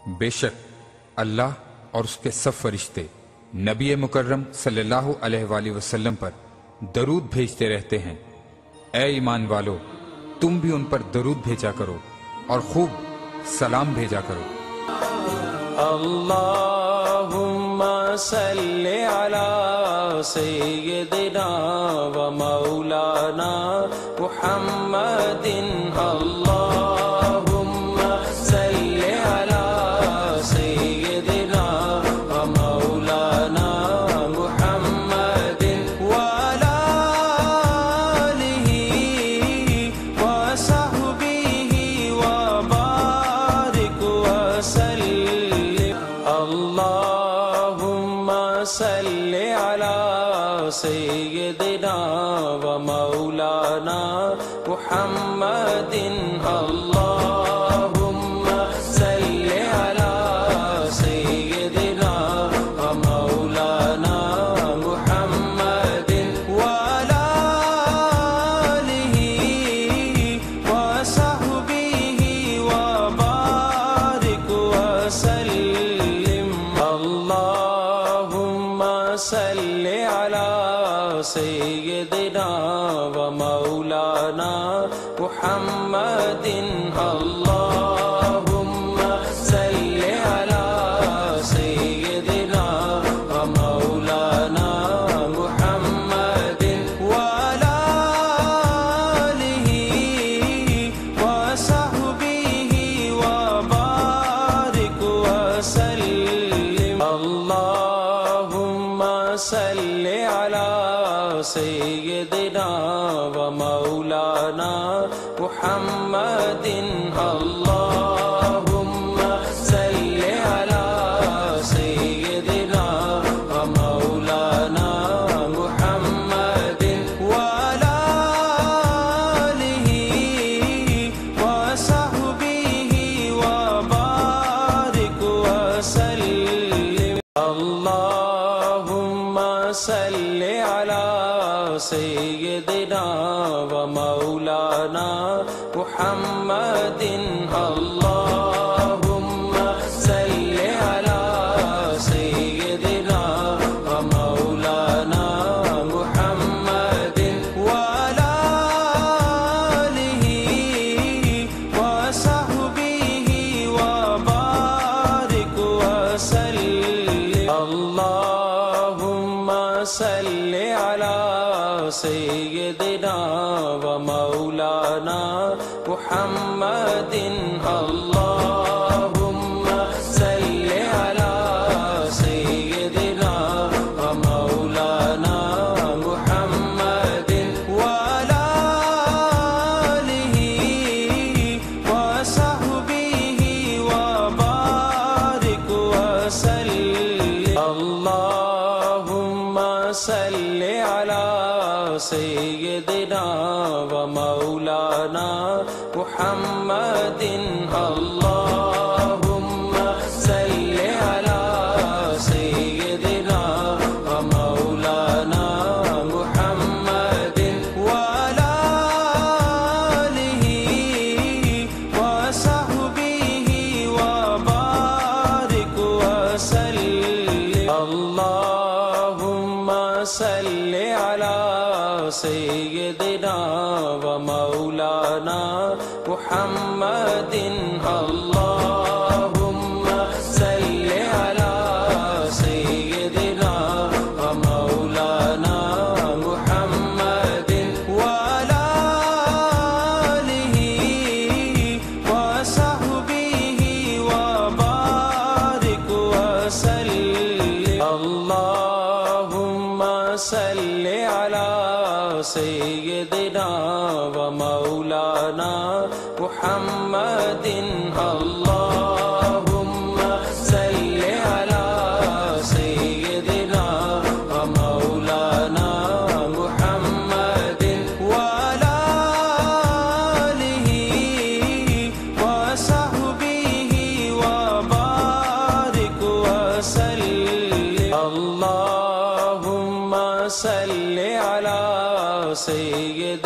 बेशक अल्लाह और उसके सब फरिश्ते नबी मुकर्रम सल्लल्लाहु अलैहि वसल्लम पर दरूद भेजते रहते हैं। ए ईमान वालो, तुम भी उन पर दरूद भेजा करो और खूब सलाम भेजा करो। अल्लाहुम्मा सल्लि अला सय्यिदिना व मौलाना मुहम्मदिन। अल्लाहुम्मा सल्लि अला सय्यिदिना व मौलाना मुहम्मदिन व अला आलिहि व सहबिहि व बारिक व सल्लिम। अल्लाहुम्मा सल्लि अला सय्यिदिना व मौलाना मुहम्मदिन। अल्लाहुम्मा सल्लि अला सय्यिदिना व मौलाना मुहम्मदिन व अला आलिहि व सहबिहि व बारिक व सल्लिम। अल्लाहुम्मा सल्लि अला सय्यिदिना व मौलाना मुहम्मदिन। अल्लाहुम्मा सल्लि अला सय्यिदिना व मौलाना मुहम्मदिन व अला आलिहि व सहबिहि व बारिक व सल्लिम। अल्लाहुम्मा सल्लि अला सय्यिदिना व मौलाना मुहम्मदिन। अल्लाहुम्मा सल्लि अला सय्यिदिना व मौलाना मुहम्मदिन व अला आलिहि व सहबिहि व बारिक व सल्लिम। अल्लाहुम्मा सल्लि अला सय्यिदिना व मौलाना मुहम्मदिन। अल्लाहुम्मा सल्लि अला सय्यिदिना व मौलाना मुहम्मदिन व अला आलिहि व सहबिहि व बारिक व सल्लिम। अल्लाहुम्मा सल्लि अला सय्यिदिना व मौलाना मुहम्मदिन। अल्लाहुम्मा सल्लि अला सय्यिदिना व मौलाना मुहम्मदिन व अला आलिहि व सहबिहि व बारिक व सल्लिम। अल्लाहुम्मा सल्लि अला सय्यिदिना व मौलाना मुहम्मदिन। अल्लाहुम्मा सल्लि अला सय्यिदिना व मौलाना मुहम्मदिन व अला आलिहि व सहबिहि व बारिक व सल्लिम। अल्लाहुम्मा सल्लि अला सय्यिदिना व मौलाना मुहम्मदिन। अल्लाहुम्मा सल्लि अला सय्यिदिना व मौलाना मुहम्मदिन व अला आलिहि व सहबिहि व बारिक व सल्लिम। अल्लाहुम्मा सल्लि अला सय्यिदिना व मौलाना मुहम्मदिन। अल्लाहुम्मा सल्लि अला सय्यिदिना व मौलाना मुहम्मदिन व अला आलिहि व सहबिहि व बारिक व सल्लिम। अल्लाहुम्मा सल्लि अला सय्यिदिना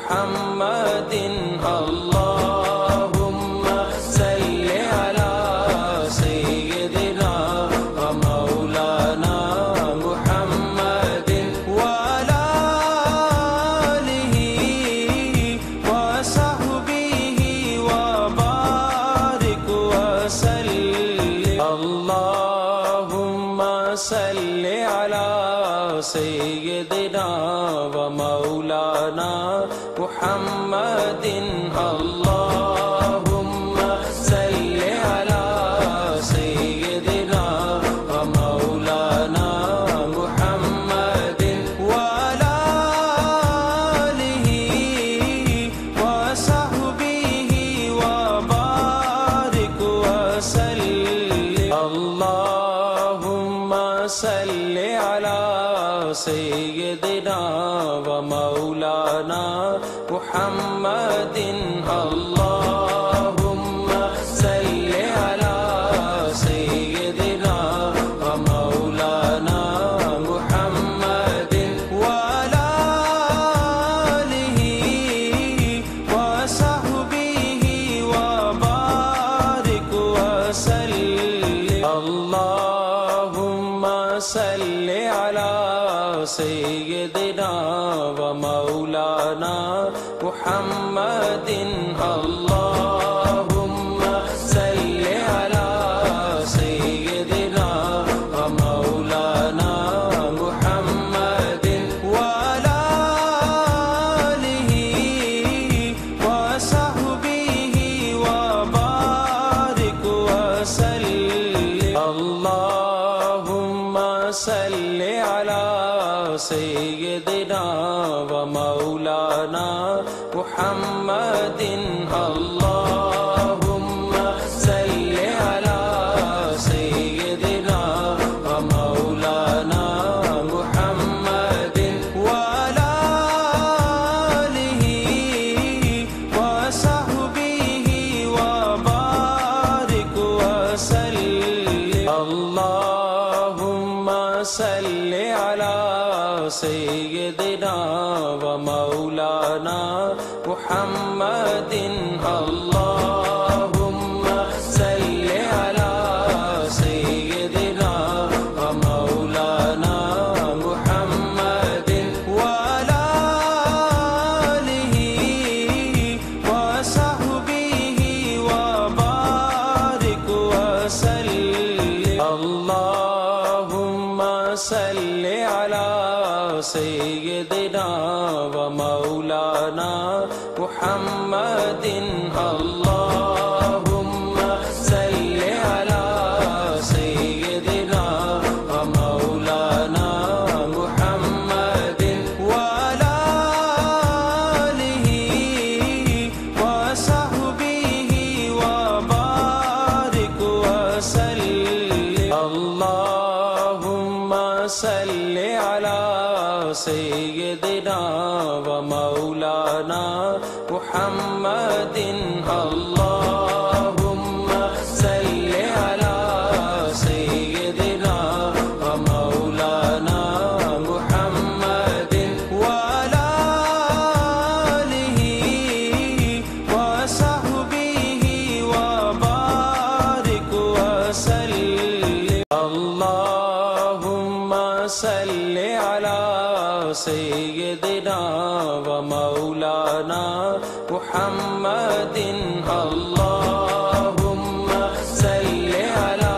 मुहम्मदिन अल्लाहुम्मा सल्लि अला सय्यिदिना व मौलाना मुहम्मदिन व अला आलिहि व सहबिहि व बारिक व सल्लिम अल्लाहुम्मा सल्लि अला सय्यिदिना व मौलाना मुहम्मदिन अल्लाहुम्मा सल्लि अला सय्यिदिना व मौलाना मुहम्मदिन व अला आलिहि व सहबिहि व बारिक व सल्लिम अल्लाहुम्मा सल्लि अला सय्यिदिना व मौलाना मुहम्मदिन अल्लाहुम्मा सल्लि अला सय्यिदिना व मौलाना मुहम्मदिन व अला आलिहि व सहबिहि व बारिक व सल्लिम अल्लाहुम्मा सल्लि अला सय्यिदिना व मौलाना मुहम्मदिन अल्लाहुम्मा सल्लि अला सय्यिदिना व मौलाना मुहम्मदिन व अला आलिहि व सहबिहि व बारिक व सल्लिम अल्लाहुम्मा सल्लि अला सय्यिदिना व मौलाना मुहम्मदिन अल्लाहुम्मा सल्लि अला सय्यिदिना व मौलाना मुहम्मदिन व अला आलिहि व सहबिहि व बारिक व सल्लिम अल्लाहुम्मा सल्लि अला सय्यिदिना व मौलाना मुहम्मदिन अल्लाहुम्मा सल्लि अला सय्यिदिना व मौलाना मुहम्मदिन व अला आलिहि व सहबिहि व बारिक व सल्लिम अल्लाहुम्मा सल्लि अला सय्यिदिना व मौलाना मुहम्मदिन अल्लाहुम्मा सल्लि अला सय्यिदिना व मौलाना मुहम्मदिन व अला आलिहि व सहबिहि व बारिक व सल्लिम अल्लाहुम्मा सल्लि अला सय्यिदिना व मौलाना मुहम्मदिन अल्लाहुम्मा सल्लि अला सय्यिदिना व मौलाना मुहम्मदिन व अला आलिहि व सहबिहि व बारिक व सल्लिम अल्लाहुम्मा सल्लि अला सय्यिदिना व मौलाना मुहम्मदिन अल्लाहुम्मा सल्लि अला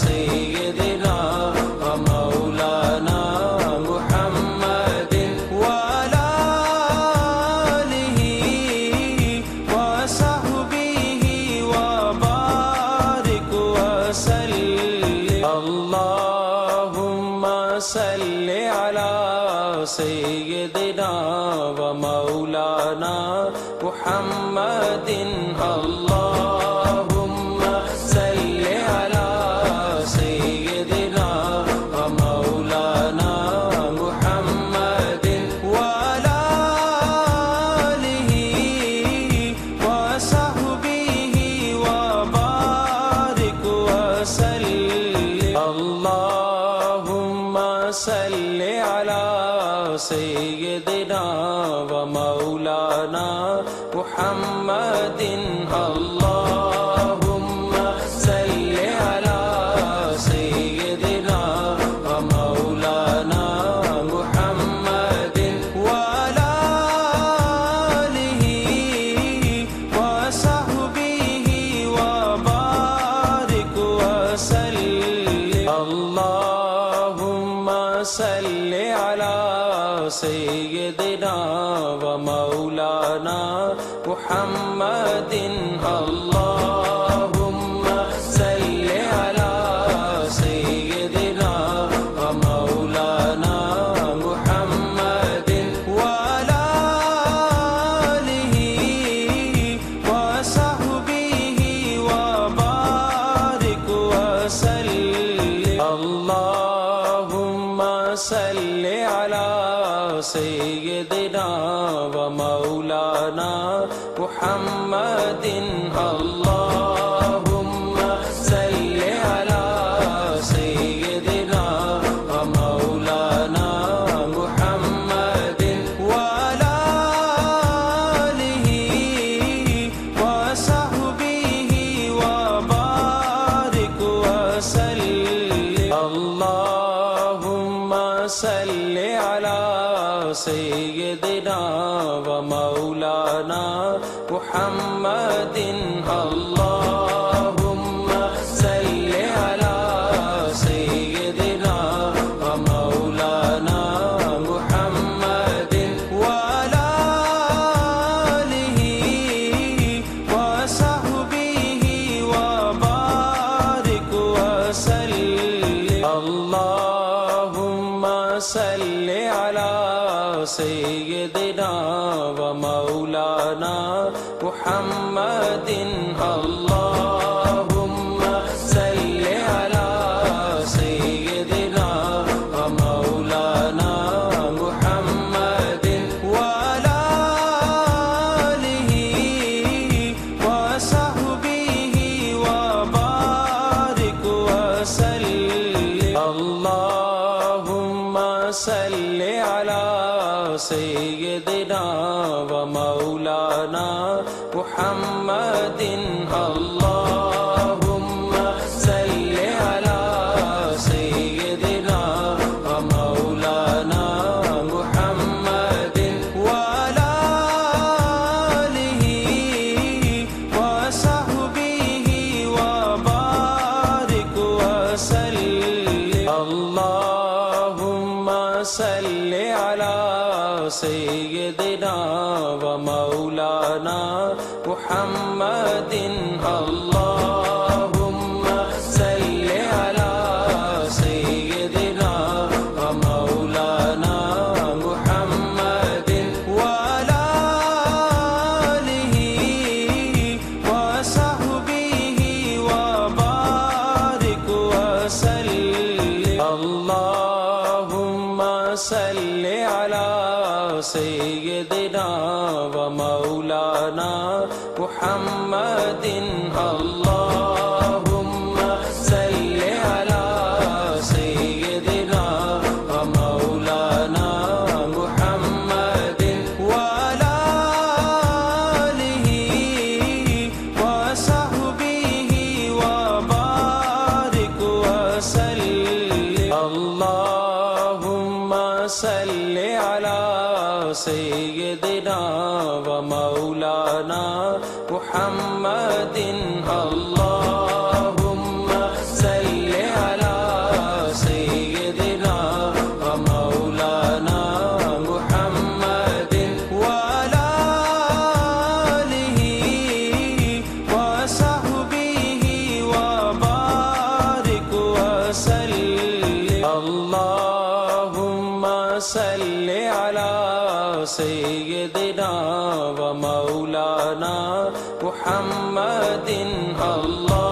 सय्यिदिना व मौलाना मुहम्मदिन व अला आलिहि व सहबिहि व बारिक व सल्लिम अल्लाहुम्मा सल्लि अला सय्यिदिना व मौलाना मुहम्मदिन اللهم صل على سيدنا ومولانا محمد وعلى آله وصحبه وبارك وسلم اللهم صل على سيدنا ومولانا محمد اللهم صل على سيدنا ومولانا محمد وعلى آله وصحبه وبارك وسلم اللهم صل على سيدنا ومولانا محمد اللهم صل على سيدنا ومولانا محمد وعلى آله وصحبه وبارك وسلم اللهم صل على سيدنا ومولانا محمد اللهم صل على سيدنا ومولانا محمد وعلى آله وصحبه وبارك وسلم اللهم صل على سيدنا ومولانا محمد اللهم صل على سيدنا ومولانا محمد وعلى آله وصحبه وبارك وسلم اللهم صل على سيدنا ومولانا محمد اللهم صل على سيدنا ومولانا محمد وعلى آله وصحبه وبارك وسلم اللهم صل على سيدنا ومولانا محمد اللهم صل على سيدنا ومولانا محمد وعلى آله وصحبه وبارك وسلم اللهم صل على سيدنا ومولانا محمد اللهم صل على سيدنا ومولانا محمد وعلى آله وصحبه وبارك وسلم اللهم صل على سيدنا ومولانا محمد اللهم صل على سيدنا ومولانا محمد وعلى آله وصحبه وبارك وسلم اللهم صل على سيدنا ومولانا محمد الله